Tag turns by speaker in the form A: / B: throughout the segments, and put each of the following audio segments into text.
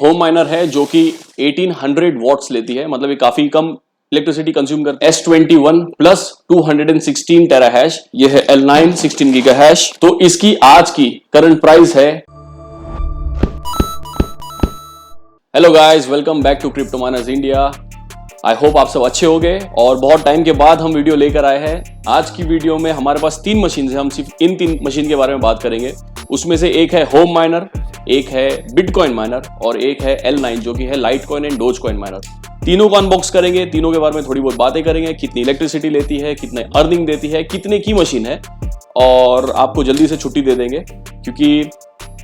A: Home minor है जो कि 1800 वॉट्स लेती है, मतलब ये काफी कम इलेक्ट्रिसिटी कंज्यूम करता है। S21 प्लस 216 टेरा हैश, ये है L9 16 गीगा हैश। तो इसकी आज की करंट प्राइस है। Hello guys, welcome back to crypto miners India. I hope आप सब अच्छे होंगे और बहुत टाइम के बाद हम वीडियो लेकर आए हैं। आज की वीडियो में हमारे पास 3 मशीन है, हम सिर्फ इन 3 मशीन के बारे में बात करेंगे। उसमें से एक है होम माइनर, एक है बिटकॉइन माइनर और एक है L9 जो कि है लाइटकॉइन एंड डोजकॉइन माइनर। तीनों को अनबॉक्स करेंगे, तीनों के बारे में थोड़ी बहुत बातें करेंगे, कितनी इलेक्ट्रिसिटी लेती है, कितने अर्निंग देती है, कितने की मशीन है, और आपको जल्दी से छुट्टी दे देंगे क्योंकि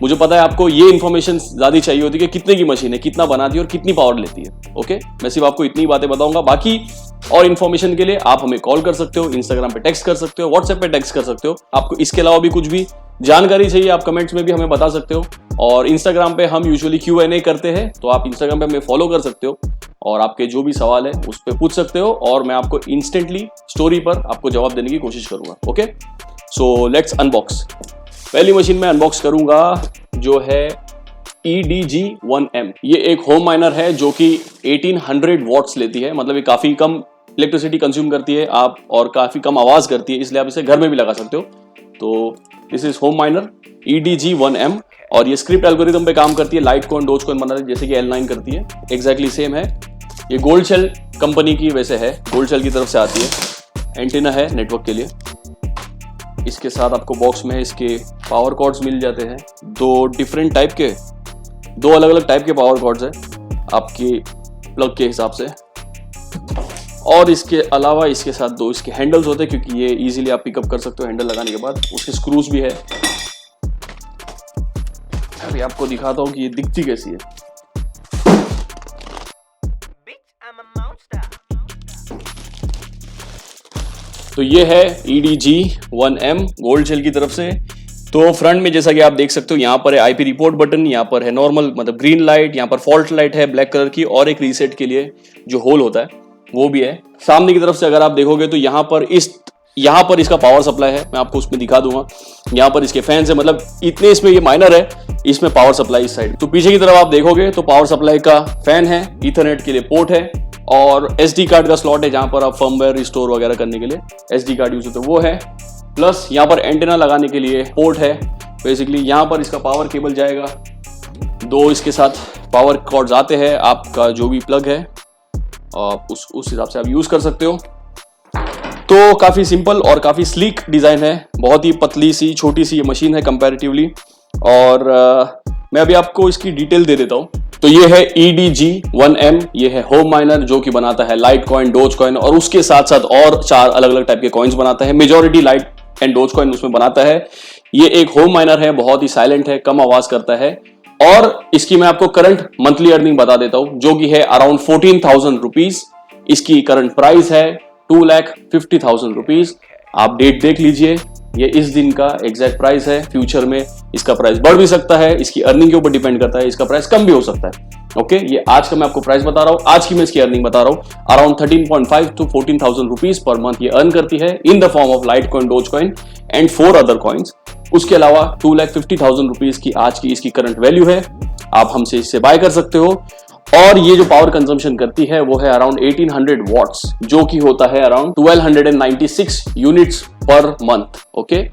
A: मुझे पता है आपको ये इन्फॉर्मेशन ज्यादा चाहिए होती है कि कितने की मशीन है, कितना बनाती है और कितनी पावर लेती है। ओके, मैं सिर्फ आपको इतनी बातें बताऊंगा। बाकी और इन्फॉर्मेशन के लिए आप हमें कॉल कर सकते हो, इंस्टाग्राम पे टेक्स्ट कर सकते हो, व्हाट्सएप पे टेक्स्ट कर सकते हो। आपको इसके अलावा भी कुछ भी जानकारी चाहिए आप कमेंट्स में भी हमें बता सकते हो। और इंस्टाग्राम पे हम यूजुअली Q&A करते हैं, तो आप इंस्टाग्राम पे हमें फॉलो कर सकते हो और आपके जो भी सवाल है उस पर पूछ सकते हो और मैं आपको इंस्टेंटली स्टोरी पर आपको जवाब देने की कोशिश करूंगा। Okay, so let's unbox. पहली मशीन में अनबॉक्स करूंगा जो है EDG1M। ये एक होम माइनर है जो कि 1800 वॉट्स लेती है, मतलब ये काफी कम इलेक्ट्रिसिटी कंज्यूम करती है आप और काफी कम आवाज करती है, इसलिए आप इसे घर में भी लगा सकते हो। तो this is home minor EDG1M और ये स्क्रिप्ट एल्गोरिथम पे काम करती है, लाइटकॉइन डोजकॉइन बना है जैसे कि L9 करती है, एग्जैक्टली सेम है। ये गोल्ड शेल कंपनी की वैसे है, गोल्ड शेल की तरफ से आती है। एंटीना है नेटवर्क के लिए। इसके साथ आपको बॉक्स में इसके पावर कॉर्ड्स मिल जाते हैं, 2 अलग अलग टाइप के पावर कॉर्ड्स है आपकी प्लग के हिसाब से। और इसके अलावा इसके साथ 2 इसके हैंडल्स होते हैं क्योंकि ये इजीली आप पिकअप कर सकते हो हैंडल लगाने के बाद। उसके स्क्रूज भी है, अभी आपको दिखाता हूँ कि ये दिखती कैसी है। तो ये है EDG1M गोल्ड शेल की तरफ से। तो फ्रंट में जैसा कि आप देख सकते हो यहाँ पर है IP रिपोर्ट बटन, यहाँ पर है नॉर्मल मतलब ग्रीन लाइट, यहाँ पर फॉल्ट लाइट है ब्लैक कलर की और एक रीसेट के लिए जो होल होता है वो भी है। सामने की तरफ से अगर आप देखोगे तो यहाँ पर इसका पावर सप्लाई है, मैं आपको उसमें दिखा दूंगा। यहाँ पर इसके फैंस है, मतलब इतने इसमें ये माइनर है, इसमें पावर सप्लाई इस साइड। तो पीछे की तरफ आप देखोगे तो पावर सप्लाई का फैन है, ईथरनेट के लिए पोर्ट है और SD कार्ड का स्लॉट है जहां पर आप फर्मवेयर रिस्टोर वगैरह करने के लिए SD कार्ड यूज होता है वो है। प्लस यहाँ पर एंटीना लगाने के लिए पोर्ट है। बेसिकली यहाँ पर इसका पावर केबल जाएगा, 2 इसके साथ पावर कॉर्ड्स आते हैं, आपका जो भी प्लग है उस हिसाब से आप यूज कर सकते हो। तो काफी सिंपल और काफी स्लीक डिजाइन है, बहुत ही पतली सी छोटी सी ये मशीन है कंपैरेटिवली। और मैं अभी आपको इसकी डिटेल दे देता हूँ। तो ये है EDG1M, ये है होम माइनर जो कि बनाता है लाइटकॉइन डोजकॉइन और उसके साथ साथ और 4 अलग अलग टाइप के कॉइन्स बनाता है। मेजॉरिटी लाइट एंड डोजकॉइन उसमें बनाता है। ये एक होम माइनर है, बहुत ही साइलेंट है, कम आवाज करता है। और इसकी मैं आपको करंट मंथली अर्निंग बता देता हूं जो कि है अराउंड 14,000 रुपीज। इसकी करंट प्राइस है 2,50,000 रुपीज। आप डेट देख लीजिए, ये इस दिन का एग्जैक्ट प्राइस है। फ्यूचर में इसका प्राइस बढ़ भी सकता है, इसकी अर्निंग के ऊपर डिपेंड करता है, इसका प्राइस कम भी हो सकता है। ओके, ये आज का मैं आपको प्राइस बता रहा हूँ, आज की मैं इसकी अर्निंग बता रहा हूँ। Around 13.5 to 14,000 rupees per month ये अर्न करती है in the form of Litecoin Dogecoin and 4 other coins. उसके अलावा 2,50,000 रुपीज की आज की इसकी करंट वैल्यू है। आप हमसे इससे बाय कर सकते हो। और ये जो पावर कंजम्पशन करती है वो है अराउंड 1800 वॉट्स जो कि होता है around 1296 units per month. Okay,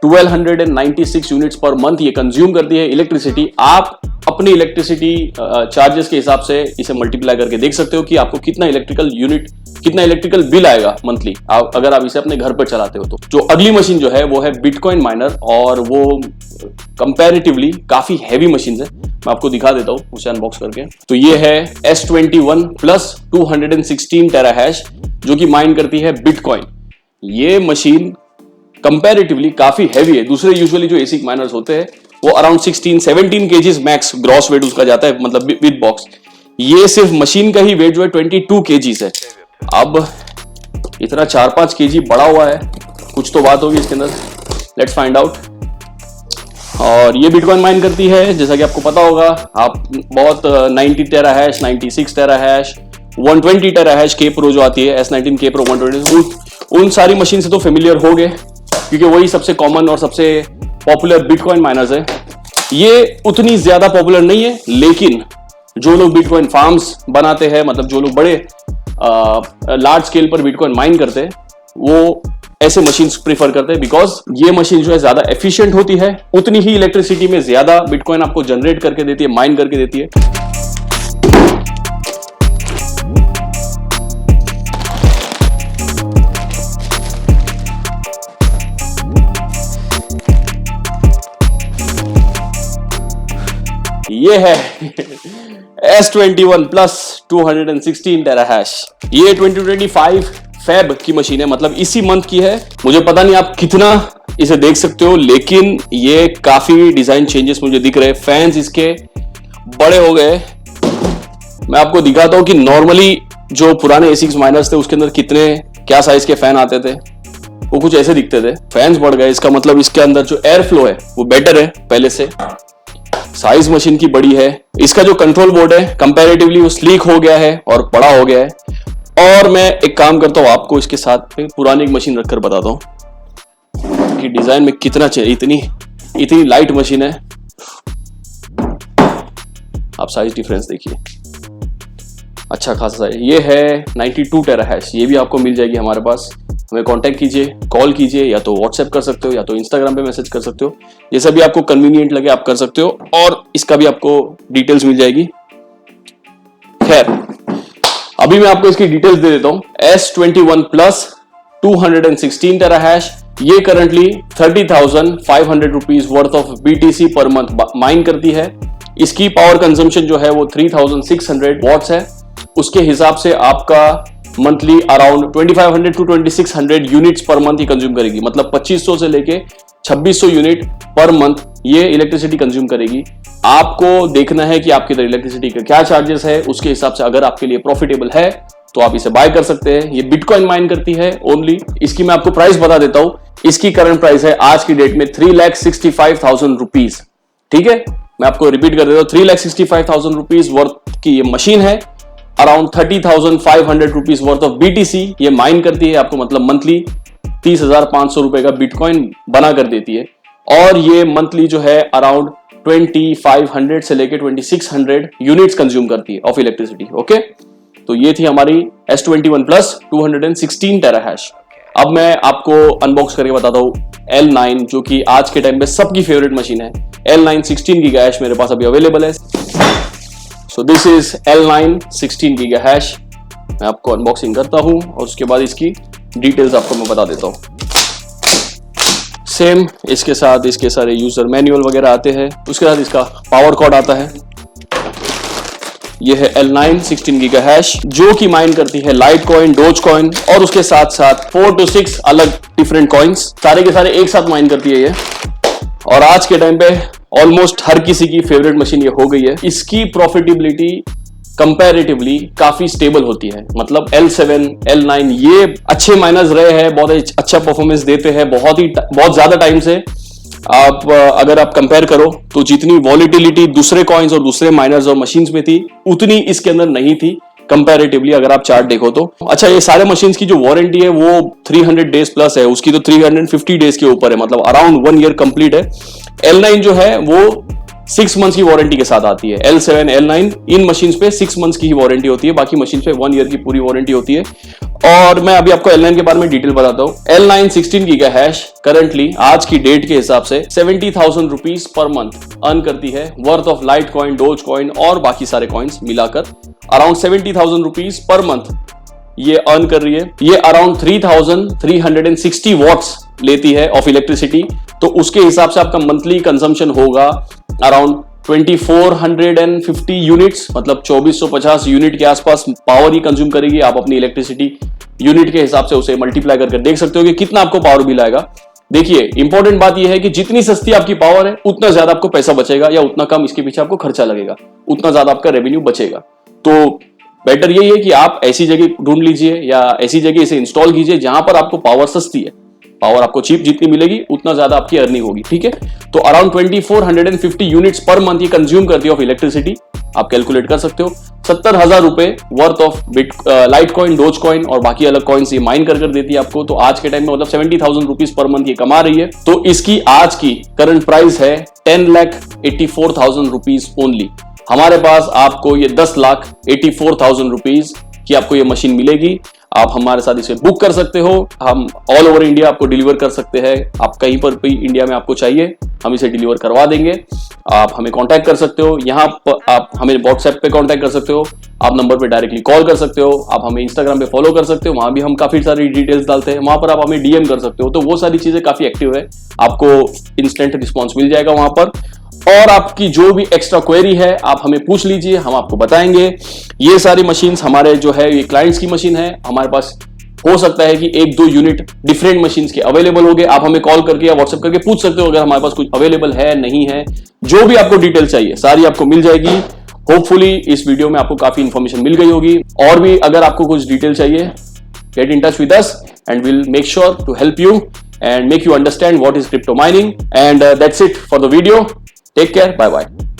A: 1296 units per month ये कंज्यूम करती है इलेक्ट्रिसिटी। आप अपनी इलेक्ट्रिसिटी चार्जेस के हिसाब से इसे मल्टीप्लाई करके देख सकते हो कि आपको कितना इलेक्ट्रिकल बिल आएगा मंथली अगर आप इसे अपने घर पर चलाते हो। तो जो अगली मशीन जो है वो है बिटकॉइन माइनर और वो कंपैरेटिवली काफी हैवी मशीन है, मैं आपको दिखा देता हूं उसे अनबॉक्स करके। तो ये है S21 प्लस 216 टेरा हैश जो कि माइन करती है बिटकॉइन। ये मशीन कंपैरेटिवली काफी हैवी है। दूसरे यूजुअली जो एसिक माइनर्स होते हैं वो around 16-17 KGs max gross weight उसका जाता है, मतलब विद बॉक्स। ये सिर्फ मशीन का ही वेट जो है 22 केजीज है। अब इतना 4-5 केजी बढ़ा हुआ है, कुछ तो बात होगी इसके अंदर, लेट्स फाइंड आउट। और ये बिटकॉइन माइन करती है जैसा कि आपको पता होगा। आप बहुत 90 टेरा हैश, 96 टेरा हैश, 120 टेरा हैश के प्रो जो आती है S19 के प्रो 120, उन सारी मशीन से तो फेमिलियर हो गए क्योंकि वही सबसे कॉमन और सबसे पॉपुलर बिटकॉइन माइनर्स है। ये उतनी ज्यादा पॉपुलर नहीं है लेकिन जो लोग बिटकॉइन फार्म्स बनाते हैं, मतलब जो लोग बड़े लार्ज स्केल पर बिटकॉइन माइन करते हैं, वो ऐसे मशीन्स प्रीफर करते हैं, बिकॉज ये मशीन जो है ज्यादा एफिशिएंट होती है, उतनी ही इलेक्ट्रिसिटी में ज्यादा बिटकॉइन आपको जनरेट करके देती है, माइन करके देती है। ये है S21 Plus 216 टेराहैश। ये 2025 फेब की मशीन है, मतलब इसी मंथ की है। मुझे पता नहीं आप कितना इसे देख सकते हो, लेकिन ये काफी डिजाइन चेंजेस मुझे दिख रहे हैं। फैंस इसके बड़े हो गए। मैं आपको दिखाता हूं कि नॉर्मली जो पुराने A6 माइनर्स थे उसके अंदर कितने क्या साइज के फैन आते थे, वो कुछ ऐसे दिखते थे। फैंस बढ़ गए, इसका मतलब इसके अंदर जो एयर फ्लो है वो बेटर है पहले से। साइज मशीन की बड़ी है। इसका जो कंट्रोल बोर्ड है कंपैरेटिवली वो स्लीक हो गया है और बड़ा हो गया है। और मैं एक काम करता हूं, आपको इसके साथ पुरानी एक मशीन रखकर बताता हूं कि डिजाइन में कितना चाहिए। इतनी लाइट मशीन है, आप साइज डिफरेंस देखिए, अच्छा खासा साइज। ये है 92 टेराहैश। ये भी आपको मिल जाएगी हमारे पास। हमें कांटेक्ट कीजिए, कॉल कीजिए, या तो व्हाट्सएप कर सकते हो या तो इंस्टाग्राम पे मैसेज कर सकते हो, जैसा भी आपको कन्वीनियंट लगे आप कर सकते हो। और इसका भी आपको डिटेल्स मिल जाएगी। खैर, अभी मैं आपको इसकी डिटेल्स दे देता हूं। S21 Plus 216 टेराहैश, ये currently 30,500 rupees worth of BTC per month mine करती है। इसकी पावर कंजम्पशन जो है वो 3600 वॉट्स है। उसके हिसाब से आपका monthly around 2500 to 2600 units per month ही कंज्यूम करेगी। मतलब 2500 से लेके 2600 यूनिट पर मंथ ये इलेक्ट्रिसिटी कंज्यूम करेगी। आपको देखना है कि आपके इधर इलेक्ट्रिसिटी का क्या चार्जेस है, उसके हिसाब से अगर आपके लिए प्रॉफिटेबल है तो आप इसे बाय कर सकते हैं। ये बिटकॉइन माइन करती है ओनली। इसकी मैं आपको प्राइस बता देता हूं। इसकी करंट प्राइस है आज की डेट में 3,65,000 रुपीज। ठीक है, मैं आपको रिपीट कर देता हूं, 3,65,000 रुपीज वर्थ की ये मशीन है। Around 30,500 rupees worth of BTC ये माइन करती है आपको, मतलब मंथली 30,500 रुपए का बिटकॉइन बना कर देती है। और ये मंथली जो है अराउंड 2500 से लेके 2600 यूनिट्स कंज्यूम करती है ऑफ इलेक्ट्रिसिटी। ओके, तो ये थी हमारी S21 Plus 216 टेराहैश। अब मैं आपको अनबॉक्स करके बताता हूँ L9, जो कि आज के टाइम पे सबकी फेवरेट मशीन है। L9 16 गीगाहैश मेरे पास अभी अवेलेबल है। So this is L9 16 गीगाहैश। मैं आपको अनबॉक्सिंग करता हूं और उसके बाद इसकी डिटेल्स आपको मैं बता देता हूं। सेम इसके साथ इसके सारे यूजर मैनुअल वगैरह आते हैं, उसके साथ इसका पावर कॉर्ड आता है। यह है L9 16 गीगाहैश, जो कि माइन करती है लाइट कॉइन, डोज कॉइन और उसके साथ साथ 4 to 6 अलग डिफरेंट कॉइन्स, सारे के सारे एक साथ माइन करती है ये। और आज के टाइम पे ऑलमोस्ट हर किसी की फेवरेट मशीन ये हो गई है। इसकी प्रॉफिटेबिलिटी कंपैरेटिवली काफी स्टेबल होती है। मतलब L7, L9 ये अच्छे माइनर्स रहे हैं, बहुत अच्छा परफॉर्मेंस देते हैं बहुत ज्यादा टाइम से। आप अगर आप कंपेयर करो तो जितनी वॉलिटिलिटी दूसरे कॉइन्स और दूसरे माइनर्स और मशीन्स में थी, उतनी इसके अंदर नहीं थी कंपैरेटिवली, अगर आप चार्ट देखो तो। अच्छा, ये सारे मशीन्स की जो वारंटी है वो 300 डेज प्लस है, उसकी तो 350 डेज के ऊपर है, मतलब अराउंड 1 ईयर कंप्लीट है। L9 जो है वो 6 मंथ्स की वारंटी के साथ आती है। L7, L9 इन मशीन्स पे 6 मंथ्स की ही वारंटी होती है, बाकी मशीन्स पे 1 ईयर की पूरी वारंटी होती है। और मैं अभी आपको L9 के बारे में डिटेल बताता हूँ। L9 16 गीगाहैश करंटली आज की डेट के हिसाब से 70,000 रुपीज पर मंथ अर्न करती है, worth of light coin, dose coin और बाकी सारे कॉइन्स मिलाकर अराउंड 70,000 रुपीज पर मंथ ये अर्न कर रही है। ये अराउंड 3,360 वॉट्स लेती है ऑफ इलेक्ट्रिसिटी, तो उसके हिसाब से आपका मंथली कंजम्पशन होगा अराउंड 2450 यूनिट्स, मतलब 2450 यूनिट के आसपास पावर ही कंज्यूम करेगी। आप अपनी इलेक्ट्रिसिटी यूनिट के हिसाब से उसे मल्टीप्लाई करके देख सकते हो कि कितना आपको पावर बिल आएगा। देखिए, इंपॉर्टेंट बात यह है कि जितनी सस्ती आपकी पावर है उतना ज्यादा आपको पैसा बचेगा, या उतना कम इसके पीछे आपको खर्चा लगेगा, उतना ज्यादा आपका रेवेन्यू बचेगा। तो बेटर यही है कि आप ऐसी जगह ढूंढ लीजिए या ऐसी जगह इसे इंस्टॉल कीजिए जहां पर आपको पावर सस्ती है। पावर आपको चीप जितनी मिलेगी उतना ज्यादा आपकी अर्निंग होगी। ठीक है, तो अराउंड 2450 यूनिट्स पर मंथ ये कंज्यूम करती है ऑफ इलेक्ट्रिसिटी। आप कैलकुलेट कर सकते हो। 70,000 रुपए worth of light coin, dose coin और बाकी अलग कॉइन्स ये माइन कर देती है आपको। तो आज के टाइम में मतलब 70,000 रुपीज पर मंथ ये कमा रही है। तो इसकी आज की करंट प्राइस है 10,84,000 रुपीज ओनली। हमारे पास आपको ये 10,84,000 रुपीज की आपको ये मशीन मिलेगी। आप हमारे साथ इसे बुक कर सकते हो। हम ऑल ओवर इंडिया आपको डिलीवर कर सकते हैं। आप कहीं पर भी इंडिया में आपको चाहिए, हम इसे डिलीवर करवा देंगे। आप हमें कांटेक्ट कर सकते हो, यहाँ पर आप हमें व्हाट्सएप पे कांटेक्ट कर सकते हो, आप नंबर पे डायरेक्टली कॉल कर सकते हो, आप हमें इंस्टाग्राम पे फॉलो कर सकते हो, वहां भी हम काफी सारी डिटेल्स डालते हैं, वहां पर आप हमें डीएम कर सकते हो। तो वो सारी चीजें काफी एक्टिव है, आपको इंस्टेंट रिस्पॉन्स मिल जाएगा वहां पर। और आपकी जो भी एक्स्ट्रा क्वेरी है आप हमें पूछ लीजिए, हम आपको बताएंगे। ये सारी मशीन्स हमारे जो है ये क्लाइंट्स की मशीन है। हमारे पास हो सकता है कि 1-2 यूनिट डिफरेंट मशीन्स के अवेलेबल हो गए। आप हमें कॉल करके या व्हाट्सएप करके पूछ सकते हो अगर हमारे पास कुछ अवेलेबल है नहीं है। जो भी आपको डिटेल चाहिए सारी आपको मिल जाएगी। होपफुली इस वीडियो में आपको काफी इंफॉर्मेशन मिल गई होगी। और भी अगर आपको कुछ डिटेल चाहिए, get in touch with us and we'll make sure to help you and make you understand what is crypto mining. And that's it for the video. Take care. Bye bye.